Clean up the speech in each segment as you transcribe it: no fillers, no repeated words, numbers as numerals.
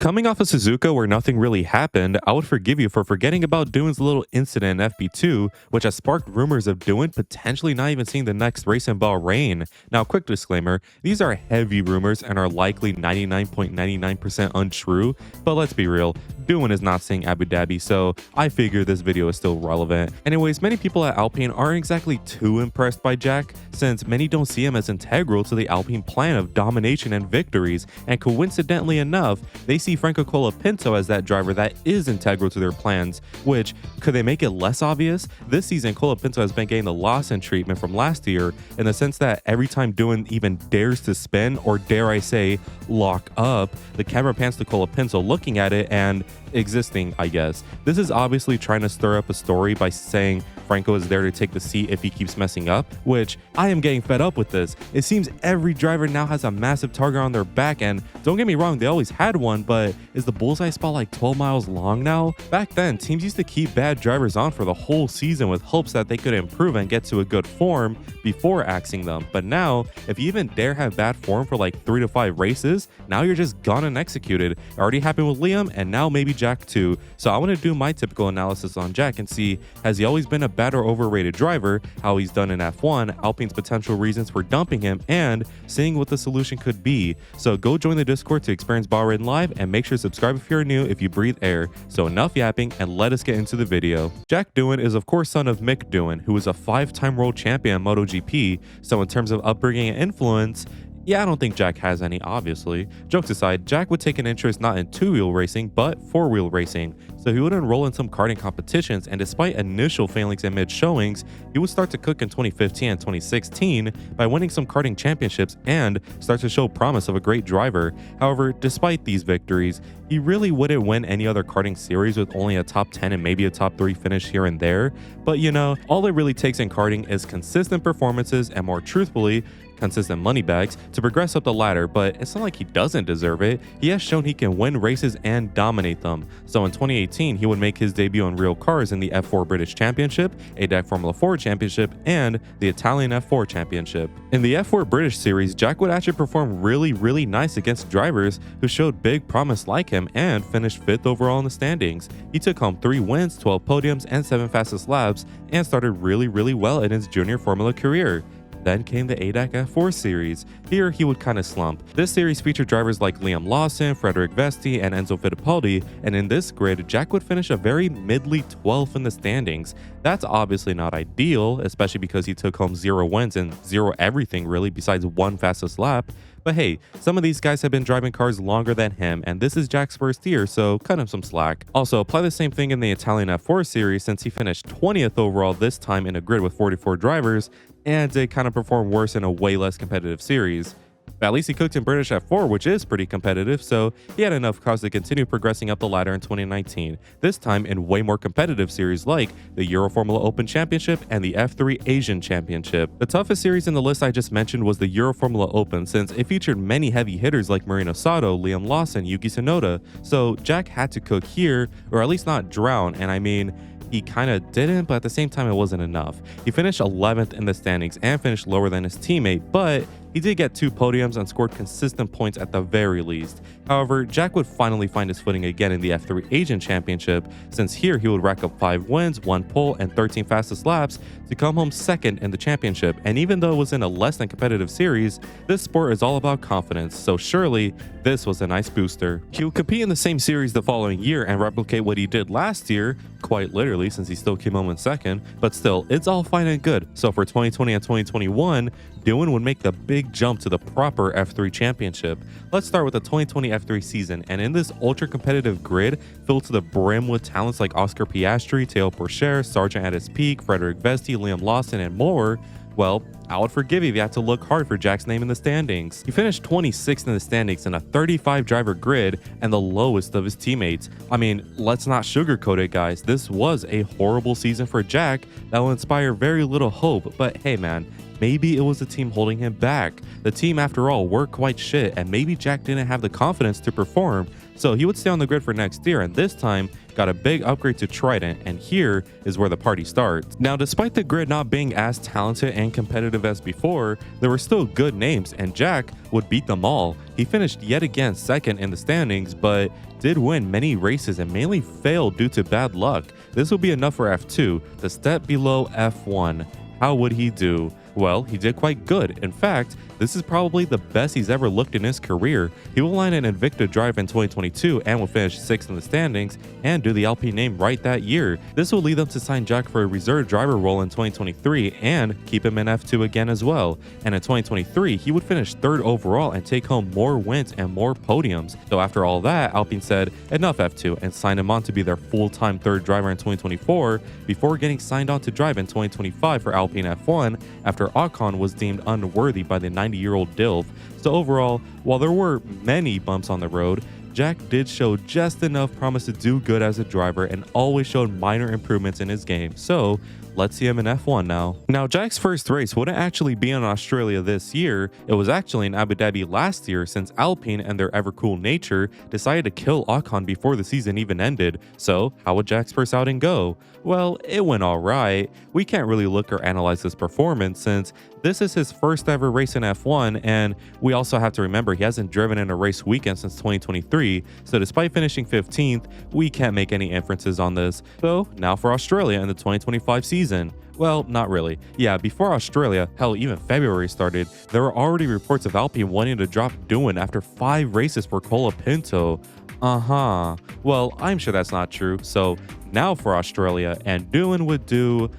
Coming off of Suzuka where nothing really happened, I would forgive you for forgetting about Doohan's little incident in FP2, which has sparked rumors of Doohan potentially not even seeing the next race in Bahrain. Now, quick disclaimer, these are heavy rumors and are likely 99.99% untrue, but let's be real, Doohan is not seeing Abu Dhabi, so I figure this video is still relevant. Anyways, many people at Alpine aren't exactly too impressed by Jack, since many don't see him as integral to the Alpine plan of domination and victories, and coincidentally enough, they see Franco Colapinto as that driver that is integral to their plans, which, could they make it less obvious? This season, Colapinto has been getting the Lawson treatment from last year, in the sense that every time Doohan even dares to spin, or dare I say, lock up, the camera pans to Colapinto looking at it and existing, I guess. This is obviously trying to stir up a story by saying Franco is there to take the seat if he keeps messing up, which I am getting fed up with this. It seems every driver now has a massive target on their back, and don't get me wrong, they always had one, but is the bullseye spot like 12 miles long now? Back then, teams used to keep bad drivers on for the whole season with hopes that they could improve and get to a good form before axing them. But now, if you even dare have bad form for like 3 to 5 races, now you're just gone and executed. It already happened with Liam, and now maybe Jack too. So I want to do my typical analysis on Jack and see, has he always been a bad or overrated driver, how he's done in F1, Alpine's potential reasons for dumping him, and seeing what the solution could be. So go join the Discord to experience Bahrain live, and make sure to subscribe if you're new if you breathe air. So enough yapping, and let us get into the video. Jack Doohan is of course son of Mick Doohan, who is a 5-time world champion in MotoGP, so in terms of upbringing and influence, yeah, I don't think Jack has any, obviously. Jokes aside, Jack would take an interest not in 2-wheel racing, but 4-wheel racing. So he would enroll in some karting competitions, and despite initial failings and mid-showings, he would start to cook in 2015 and 2016 by winning some karting championships and start to show promise of a great driver. However, despite these victories, he really wouldn't win any other karting series with only a top 10 and maybe a top 3 finish here and there. But you know, all it really takes in karting is consistent performances and, more truthfully, consistent money bags to progress up the ladder. But it's not like he doesn't deserve it. He has shown he can win races and dominate them. So in 2018, he would make his debut on real cars in the F4 British Championship, ADAC Formula 4 Championship, and the Italian F4 Championship. In the F4 British Series, Jack would actually perform really nice against drivers who showed big promise like him and finished 5th overall in the standings. He took home 3 wins, 12 podiums, and 7 fastest laps, and started really well in his junior Formula career. Then came the ADAC F4 series. Here, he would kind of slump. This series featured drivers like Liam Lawson, Frederic Vesti, and Enzo Fittipaldi, and in this grid, Jack would finish a very middly 12th in the standings. That's obviously not ideal, especially because he took home 0 wins and 0 everything really besides 1 fastest lap. But hey, some of these guys have been driving cars longer than him, and this is Jack's first year, so cut him some slack. Also, apply the same thing in the Italian F4 series, since he finished 20th overall this time in a grid with 44 drivers, and did kind of perform worse in a way less competitive series. But at least he cooked in British F4, which is pretty competitive, so he had enough cause to continue progressing up the ladder in 2019, this time in way more competitive series like the Euro Formula Open Championship and the F3 Asian Championship. The toughest series in the list I just mentioned was the Euro Formula Open, since it featured many heavy hitters like Marino Sato, Liam Lawson, Yuki Tsunoda, so Jack had to cook here, or at least not drown, and I mean, he kind of didn't, but at the same time it wasn't enough. He finished 11th in the standings and finished lower than his teammate, but he did get 2 podiums and scored consistent points at the very least. However, Jack would finally find his footing again in the F3 Asian Championship, since here he would rack up 5 wins, 1 pole, and 13 fastest laps to come home 2nd in the championship. And even though it was in a less than competitive series, this sport is all about confidence, so surely this was a nice booster. He would compete in the same series the following year and replicate what he did last year, quite literally since he still came home in 2nd, but still, it's all fine and good. So for 2020 and 2021, Doohan would make the big jump to the proper F3 championship. Let's start with the 2020 F3 season, and in this ultra competitive grid filled to the brim with talents like Oscar Piastri, Teo Pourchaire, Sargent at his peak, Frederic Vesti, Liam Lawson, and more, well, I would forgive you if you had to look hard for Jack's name in the standings. He finished 26th in the standings in a 35-driver grid and the lowest of his teammates. I mean, let's not sugarcoat it, guys. This was a horrible season for Jack that will inspire very little hope, but hey man, maybe it was the team holding him back. The team, after all, were quite shit, and maybe Jack didn't have the confidence to perform, so he would stay on the grid for next year, and this time got a big upgrade to Trident, and here is where the party starts. Now, despite the grid not being as talented and competitive as before, there were still good names, and Jack would beat them all. He finished yet again second in the standings, but did win many races and mainly failed due to bad luck. This will be enough for F2 to step below F1. How would he do? Well, he did quite good. In fact, this is probably the best he's ever looked in his career. He will land an Invicta drive in 2022 and will finish 6th in the standings and do the Alpine name right that year. This will lead them to sign Jack for a reserve driver role in 2023 and keep him in F2 again as well. And in 2023, he would finish 3rd overall and take home more wins and more podiums. So after all that, Alpine said enough F2 and signed him on to be their full-time 3rd driver in 2024 before getting signed on to drive in 2025 for Alpine F1 after Ocon was deemed unworthy by the 90-year-old Dilf. So overall, while there were many bumps on the road, Jack did show just enough promise to do good as a driver and always showed minor improvements in his game. So let's see him in F1 now. Now, Jack's first race wouldn't actually be in Australia this year. It was actually in Abu Dhabi last year, since Alpine and their ever-cool nature decided to kill Ocon before the season even ended. So how would Jack's first outing go? Well, it went alright. We can't really look or analyze his performance since this is his first ever race in F1, and we also have to remember he hasn't driven in a race weekend since 2023, so despite finishing 15th, we can't make any inferences on this. So now for Australia in the 2025 season. Well, not really. Yeah, before Australia, hell, even February started, there were already reports of Alpine wanting to drop Doohan after 5 races for Colapinto. Well, I'm sure that's not true. So now for Australia, and Doohan would do,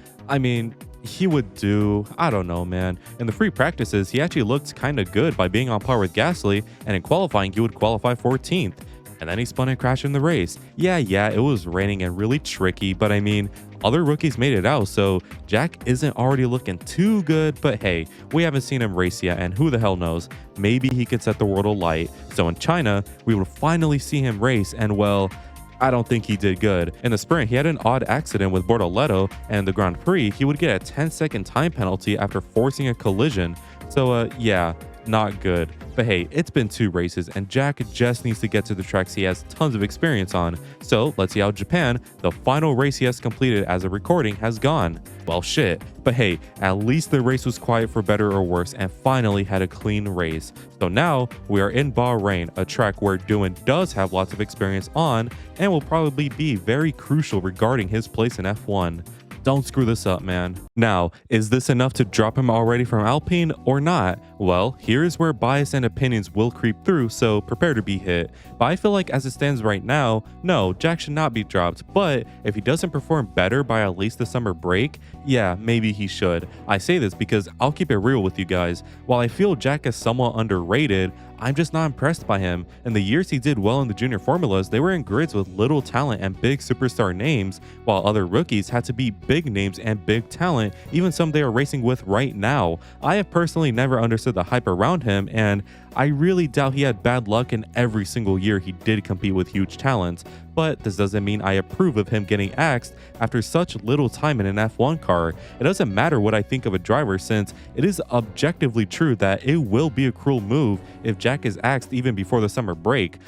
he would do, I don't know, man. In the free practices, he actually looked kind of good by being on par with Gasly, and in qualifying, he would qualify 14th. And then he spun and crashed in the race. Yeah, it was raining and really tricky, but other rookies made it out, so Jack isn't already looking too good, but hey, we haven't seen him race yet, and who the hell knows, maybe he could set the world alight. So in China, we will finally see him race, and well, I don't think he did good. In the sprint, he had an odd accident with Bortoleto, and in the Grand Prix, he would get a 10-second time penalty after forcing a collision. So yeah, not good. But hey, it's been 2 races, and Jack just needs to get to the tracks he has tons of experience on. So let's see how Japan, the final race he has completed as a recording, has gone. Well, shit. But hey, at least the race was quiet for better or worse and finally had a clean race. So now we are in Bahrain, a track where Doohan does have lots of experience on and will probably be very crucial regarding his place in F1. Don't screw this up, man. Now, is this enough to drop him already from Alpine or not? Well, here's where bias and opinions will creep through, so prepare to be hit. But I feel like as it stands right now, no, Jack should not be dropped, but if he doesn't perform better by at least the summer break, yeah, maybe he should. I say this because I'll keep it real with you guys. While I feel Jack is somewhat underrated, I'm just not impressed by him. In the years he did well in the junior formulas, they were in grids with little talent and big superstar names, while other rookies had to be big names and big talent, even some they are racing with right now. I have personally never understood the hype around him, and I really doubt he had bad luck in every single year he did compete with huge talents. But this doesn't mean I approve of him getting axed after such little time in an F1 car. It doesn't matter what I think of a driver, since it is objectively true that it will be a cruel move if Jack is axed even before the summer break.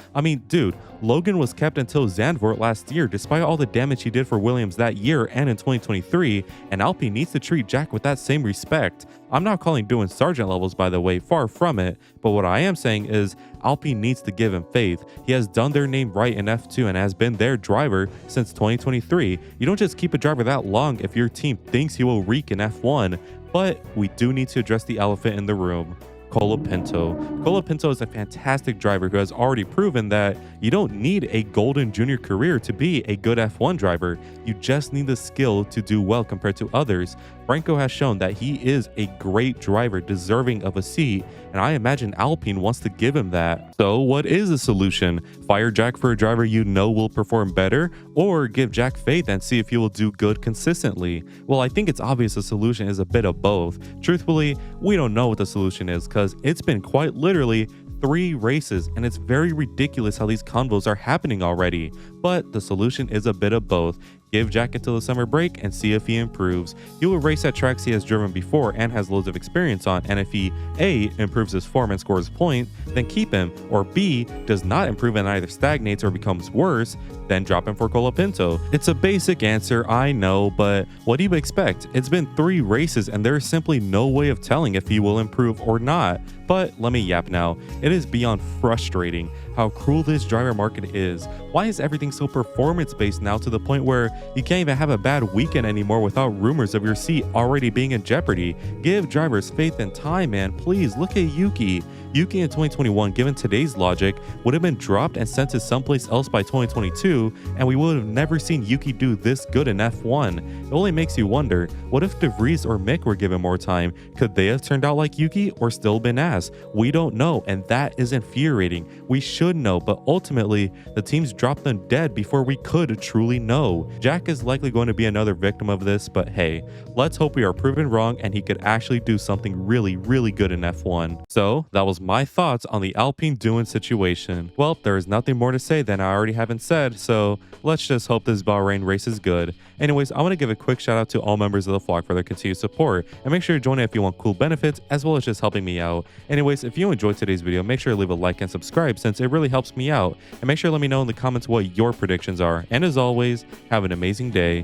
Dude, Logan was kept until Zandvoort last year despite all the damage he did for Williams that year and in 2023, and Alpine needs to treat Jack with that same respect. I'm not calling Doohan sergeant levels, by the way, far from it, but what I am saying is Alpine needs to give him faith. He has done their name right in F2 and has been their driver since 2023. You don't just keep a driver that long if your team thinks he will reek in F1, but we do need to address the elephant in the room. Colapinto. Colapinto is a fantastic driver who has already proven that you don't need a golden junior career to be a good F1 driver. You just need the skill to do well compared to others. Franco has shown that he is a great driver deserving of a seat, and I imagine Alpine wants to give him that. So what is the solution? Fire Jack for a driver you know will perform better, or give Jack faith and see if he will do good consistently? Well, I think it's obvious the solution is a bit of both. Truthfully, we don't know what the solution is because it's been quite literally 3 races, and it's very ridiculous how these convos are happening already. But the solution is a bit of both. Give Jack until the summer break and see if he improves. He will race at tracks he has driven before and has loads of experience on, and if he A, improves his form and scores points, then keep him, or B, does not improve and either stagnates or becomes worse, then drop him for Colapinto. It's a basic answer, I know, but what do you expect? It's been 3 races and there is simply no way of telling if he will improve or not. But let me yap now. It is beyond frustrating how cruel this driver market is. Why is everything so performance based now to the point where you can't even have a bad weekend anymore without rumors of your seat already being in jeopardy? Give drivers faith and time, man. Please look at Yuki. Yuki in 2021, given today's logic, would have been dropped and sent to someplace else by 2022, and we would have never seen Yuki do this good in F1. It only makes you wonder, what if De Vries or Mick were given more time? Could they have turned out like Yuki or still been ass? We don't know, and that is infuriating. We should know, but ultimately, the teams dropped them dead before we could truly know. Jack is likely going to be another victim of this, but hey, let's hope we are proven wrong and he could actually do something really, really good in F1. So, that was my thoughts on the Alpine Doohan situation. Well, there is nothing more to say than I already haven't said, so let's just hope this Bahrain race is good. Anyways, I want to give a quick shout out to all members of the vlog for their continued support, and make sure to join it if you want cool benefits as well as just helping me out. Anyways, if you enjoyed today's video, make sure to leave a like and subscribe since it really helps me out, and make sure to let me know in the comments what your predictions are. And as always, have an amazing day.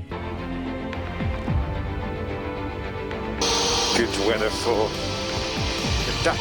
Good weather for the duck.